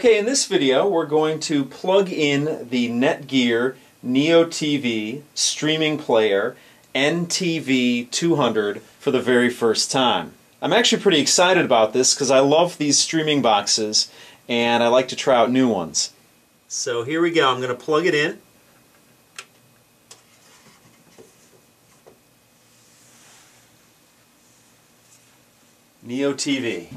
Okay, in this video we're going to plug in the Netgear NeoTV streaming player NTV200 for the very first time. I'm actually pretty excited about this because I love these streaming boxes and I like to try out new ones. So here we go, I'm going to plug it in. NeoTV.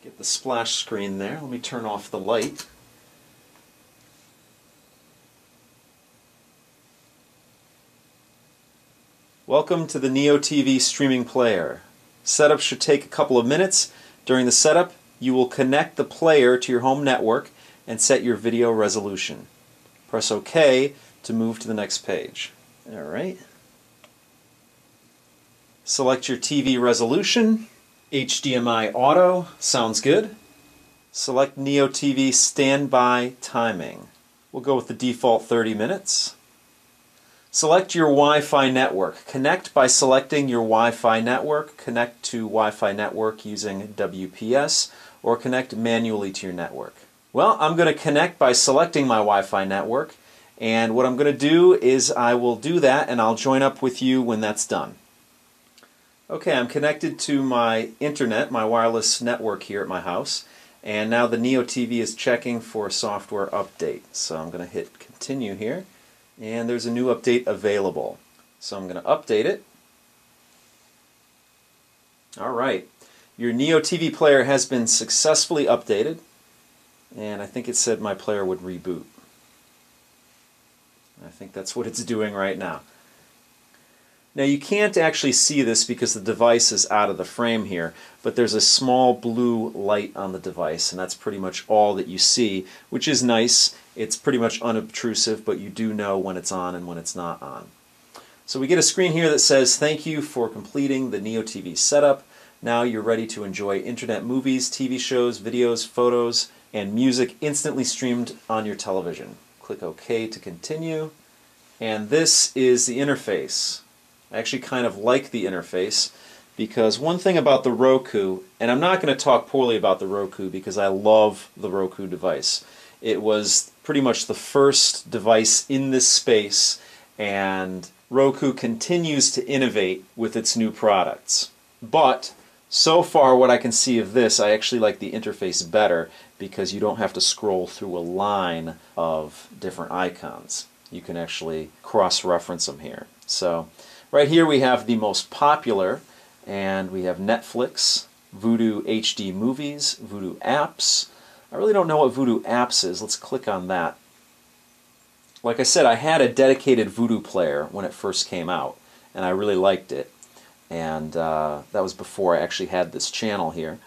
Get the splash screen there. Let me turn off the light. Welcome to the NeoTV streaming player. Setup should take a couple of minutes. During the setup, you will connect the player to your home network and set your video resolution. Press OK to move to the next page. Alright. Select your TV resolution. HDMI auto, sounds good. Select NeoTV standby timing. We'll go with the default 30 minutes. Select your Wi-Fi network. Connect by selecting your Wi-Fi network. Connect to Wi-Fi network using WPS or connect manually to your network. Well, I'm going to connect by selecting my Wi-Fi network, and what I'm going to do is I will do that and I'll join up with you when that's done. Okay, I'm connected to my internet, my wireless network here at my house, and now the NeoTV is checking for a software update. So I'm going to hit continue here, and there's a new update available. So I'm going to update it. Alright, your NeoTV player has been successfully updated, and I think it said my player would reboot. I think that's what it's doing right now. Now you can't actually see this because the device is out of the frame here, but there's a small blue light on the device, and that's pretty much all that you see, which is nice. It's pretty much unobtrusive, but you do know when it's on and when it's not on. So we get a screen here that says, "Thank you for completing the NeoTV setup. Now you're ready to enjoy internet movies, TV shows, videos, photos, and music instantly streamed on your television." Click OK to continue, and this is the interface. I actually kind of like the interface because one thing about the Roku, and I'm not going to talk poorly about the Roku because I love the Roku device. It was pretty much the first device in this space, and Roku continues to innovate with its new products. But so far what I can see of this, I actually like the interface better because you don't have to scroll through a line of different icons. You can actually cross-reference them here. So right here we have the most popular, and we have Netflix, Vudu HD Movies, Vudu Apps. I really don't know what Vudu Apps is. Let's click on that. Like I said, I had a dedicated Vudu player when it first came out, and I really liked it. And that was before I actually had this channel here.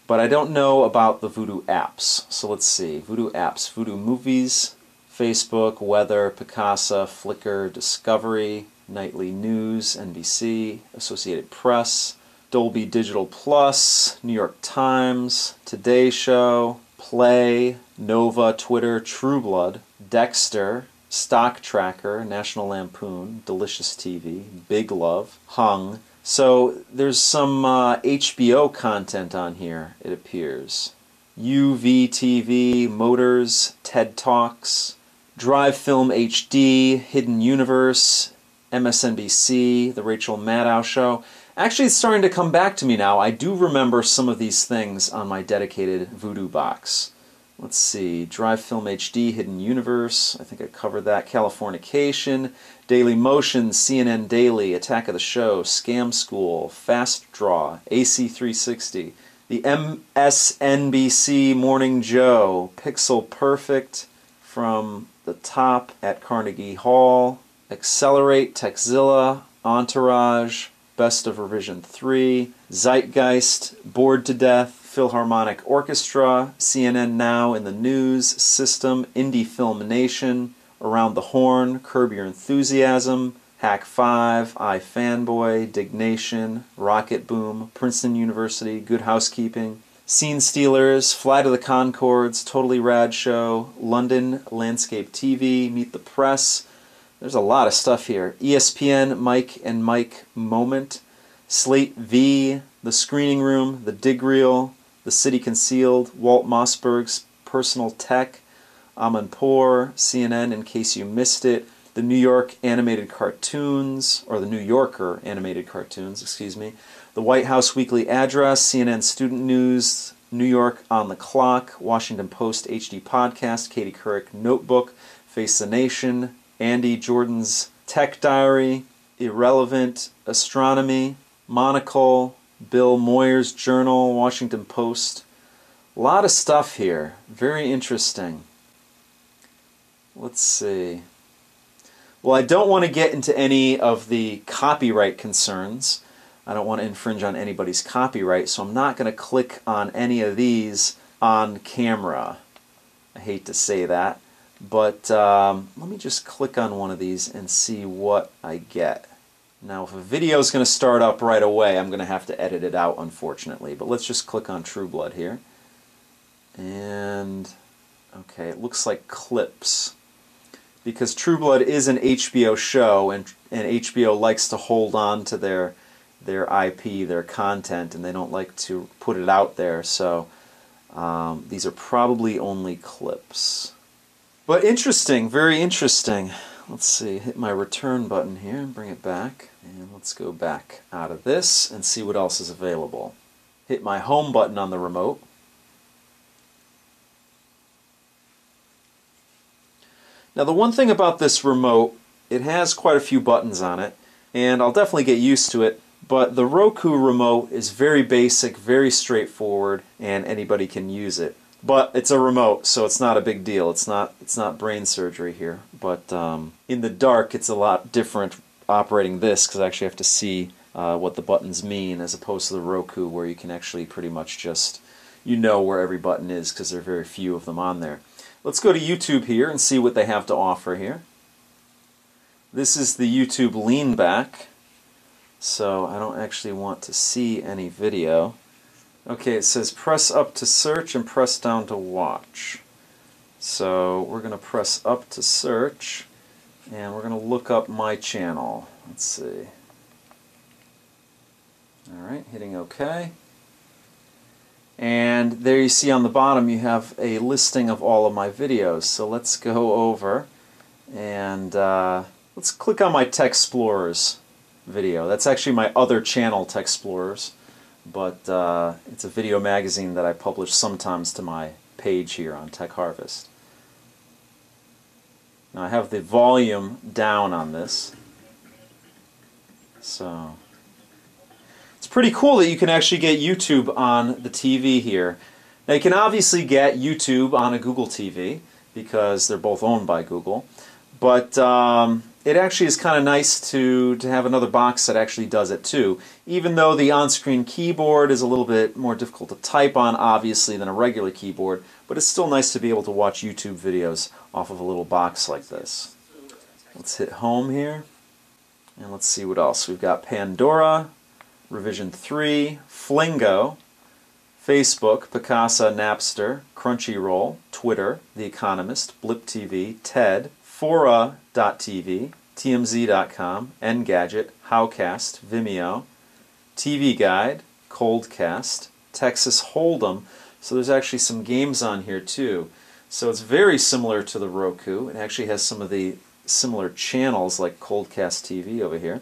But I don't know about the Vudu Apps. So let's see. Vudu Apps, Vudu Movies, Facebook, Weather, Picasa, Flickr, Discovery, Nightly News, NBC, Associated Press, Dolby Digital Plus, New York Times, Today Show, Play, Nova, Twitter, True Blood, Dexter, Stock Tracker, National Lampoon, Delicious TV, Big Love, Hung. So there's some HBO content on here, it appears. UVTV, Motors, TED Talks, Drive Film HD, Hidden Universe, MSNBC, The Rachel Maddow Show. Actually, it's starting to come back to me now. I do remember some of these things on my dedicated Vudu box. Let's see. Drive Film HD, Hidden Universe. I think I covered that. Californication, Daily Motion, CNN Daily, Attack of the Show, Scam School, Fast Draw, AC360, the MSNBC Morning Joe, Pixel Perfect, From the Top at Carnegie Hall, Accelerate, Techzilla, Entourage, Best of Revision 3, Zeitgeist, Bored to Death, Philharmonic Orchestra, CNN Now in the News, System, Indie Film Nation, Around the Horn, Curb Your Enthusiasm, Hack 5, iFanboy, Dignation, Rocket Boom, Princeton University, Good Housekeeping, Scene Stealers, Fly to the Concords, Totally Rad Show, London Landscape TV, Meet the Press. There's a lot of stuff here. ESPN, Mike and Mike Moment, Slate V, The Screening Room, The Dig Reel, The City Concealed, Walt Mossberg's Personal Tech, Amanpour, CNN in case you missed it, the New York animated cartoons, or the New Yorker animated cartoons, excuse me, the White House Weekly Address, CNN Student News, New York on the Clock, Washington Post HD Podcast, Katie Couric Notebook, Face the Nation, Andy Jordan's Tech Diary, Irrelevant, Astronomy, Monocle, Bill Moyer's Journal, Washington Post. A lot of stuff here. Very interesting. Let's see. Well, I don't want to get into any of the copyright concerns. I don't want to infringe on anybody's copyright, so I'm not going to click on any of these on camera. I hate to say that, but let me just click on one of these and see what I get. Now, if a video is going to start up right away, I'm going to have to edit it out, unfortunately, but let's just click on True Blood here. And, okay, it looks like clips. Because True Blood is an HBO show, and HBO likes to hold on to their IP, their content, and they don't like to put it out there, so these are probably only clips. But interesting, very interesting. Let's see, hit my return button here and bring it back. And let's go back out of this and see what else is available. Hit my home button on the remote. Now the one thing about this remote, it has quite a few buttons on it, and I'll definitely get used to it, but the Roku remote is very basic, very straightforward, and anybody can use it. But it's a remote, so it's not a big deal. It's not brain surgery here. But in the dark, it's a lot different operating this, because I actually have to see what the buttons mean, as opposed to the Roku, where you can actually pretty much just, you know where every button is, because there are very few of them on there. Let's go to YouTube here and see what they have to offer here. This is the YouTube lean back, so I don't actually want to see any video. Okay, it says press up to search and press down to watch. So we're going to press up to search, and we're going to look up my channel. Let's see. Alright, hitting OK. And there you see on the bottom you have a listing of all of my videos. So let's go over and let's click on my Tech Explorers video. That's actually my other channel, Tech Explorers, but it's a video magazine that I publish sometimes to my page here on Tech Harvest. Now I have the volume down on this, so it's pretty cool that you can actually get YouTube on the TV here. Now you can obviously get YouTube on a Google TV because they're both owned by Google, but it actually is kind of nice to have another box that actually does it too, even though the on-screen keyboard is a little bit more difficult to type on, obviously, than a regular keyboard, but it's still nice to be able to watch YouTube videos off of a little box like this. Let's hit home here, and let's see what else. We've got Pandora, Revision 3, Flingo, Facebook, Picasa, Napster, Crunchyroll, Twitter, The Economist, Blip TV, TED, Fora.tv, TMZ.com, Engadget, Howcast, Vimeo, TV Guide, Coldcast, Texas Hold'em. So there's actually some games on here too. So it's very similar to the Roku. It actually has some of the similar channels like Coldcast TV over here.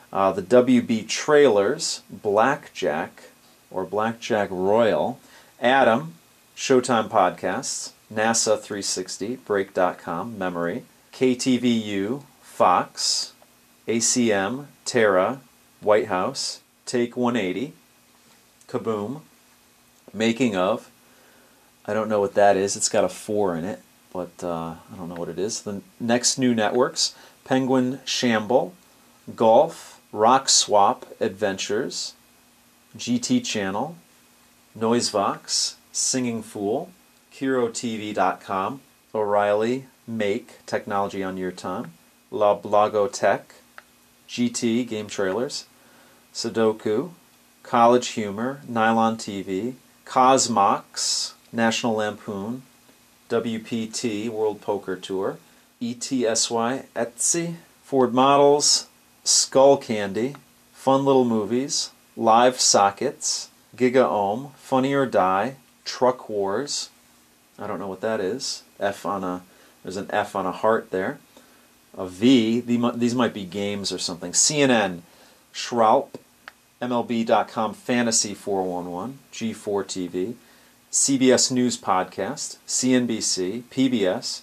The WB Trailers, Blackjack, or Blackjack Royal, Adam, Showtime Podcasts, NASA 360, Break.com, Memory, KTVU, Fox, ACM, Terra, White House, Take 180, Kaboom, Making of, I don't know what that is, it's got a 4 in it, but I don't know what it is. The Next New Networks, Penguin Shamble, Golf, Rock Swap Adventures, GT Channel, Noisevox, Singing Fool, HeroTV.com, O'Reilly, Make, Technology on Your Time, La Blogotech, GT, Game Trailers, Sudoku, College Humor, Nylon TV, Cosmox, National Lampoon, WPT, World Poker Tour, ETSY, Etsy, Ford Models, Skull Candy, Fun Little Movies, Live Sockets, Giga Ohm, Funny or Die, Truck Wars. I don't know what that is. There's an F on a heart there. A V, these might be games or something. CNN, Schraub, MLB.com Fantasy 411, G4 TV, CBS News Podcast, CNBC, PBS,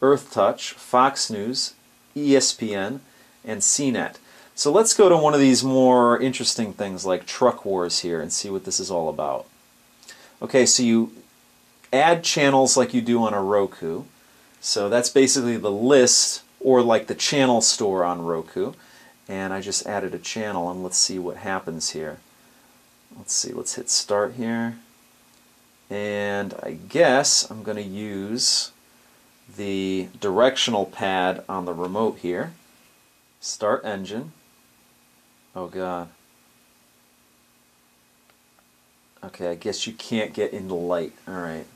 Earth Touch, Fox News, ESPN, and CNET. So let's go to one of these more interesting things like Truck Wars here and see what this is all about. Okay, so you add channels like you do on a Roku. So that's basically the list, or like the channel store on Roku. And I just added a channel, and let's see what happens here. Let's see, let's hit start here. And I guess I'm going to use the directional pad on the remote here. Start engine. Oh God. Okay, I guess you can't get into light. Alright.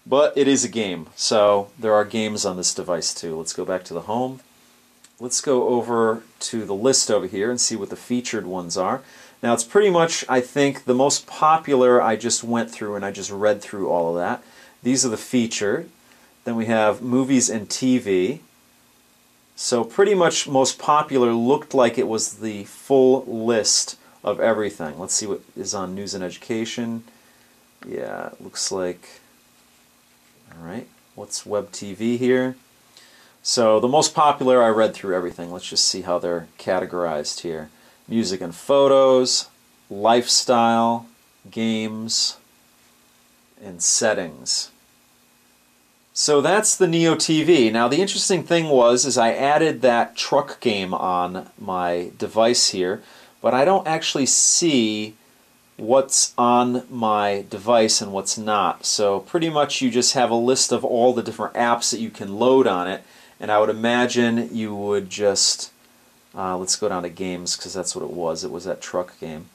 But it is a game, so there are games on this device too. Let's go back to the home. Let's go over to the list over here and see what the featured ones are. Now it's pretty much, I think, the most popular. I just went through and I just read through all of that. These are the featured. Then we have movies and TV. So pretty much most popular looked like it was the full list of everything. Let's see what is on news and education. Yeah, it looks like... Alright, what's web TV here? So the most popular, I read through everything. Let's just see how they're categorized here. Music and photos, lifestyle, games, and settings. So that's the NeoTV. Now the interesting thing is I added that truck game on my device here, but I don't actually see what's on my device and what's not. So pretty much you just have a list of all the different apps that you can load on it, and I would imagine you would just, let's go down to games because that's what it was. It was that truck game,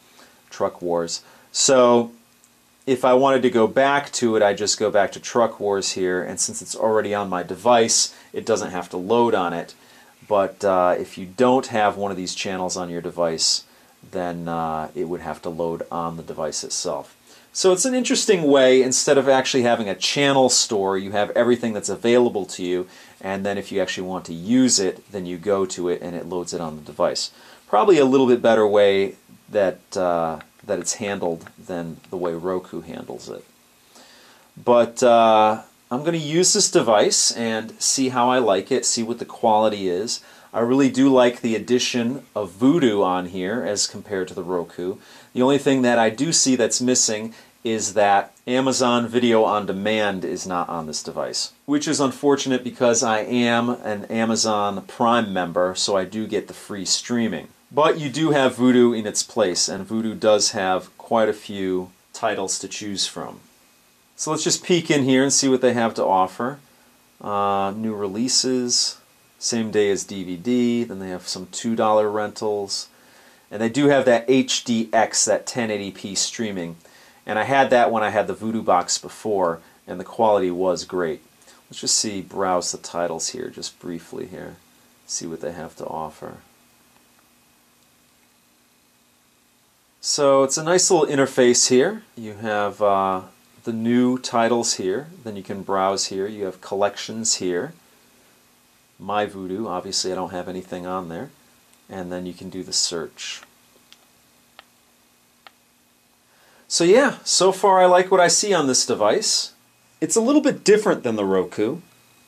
Truck Wars. So if I wanted to go back to it, I just go back to Truck Wars here, and since it's already on my device, it doesn't have to load on it. But if you don't have one of these channels on your device, then it would have to load on the device itself. So it's an interesting way, instead of actually having a channel store, you have everything that's available to you, and then if you actually want to use it, then you go to it and it loads it on the device. Probably a little bit better way that it's handled than the way Roku handles it. But I'm going to use this device and see how I like it, see what the quality is. I really do like the addition of Vudu on here as compared to the Roku. The only thing that I do see that's missing is that Amazon Video on Demand is not on this device, which is unfortunate because I am an Amazon Prime member, so I do get the free streaming. But you do have Vudu in its place, and Vudu does have quite a few titles to choose from. So let's just peek in here and see what they have to offer. New releases, same day as DVD, then they have some $2 rentals, and they do have that HDX, that 1080p streaming, and I had that when I had the Vudu box before, and the quality was great. Let's just browse the titles here just briefly here, see what they have to offer. So it's a nice little interface here. You have the new titles here, then you can browse here. You have collections here. My Vudu, obviously I don't have anything on there, and then you can do the search. So yeah, so far I like what I see on this device. It's a little bit different than the Roku,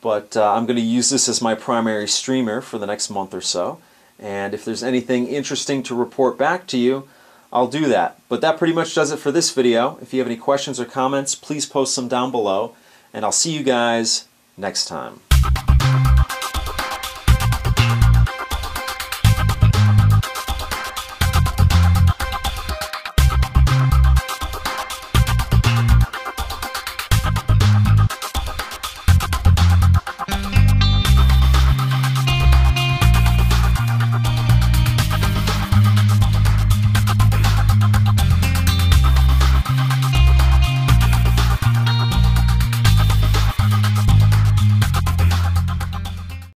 but I'm going to use this as my primary streamer for the next month or so, and if there's anything interesting to report back to you, I'll do that. But that pretty much does it for this video. If you have any questions or comments, please post them down below, and I'll see you guys next time.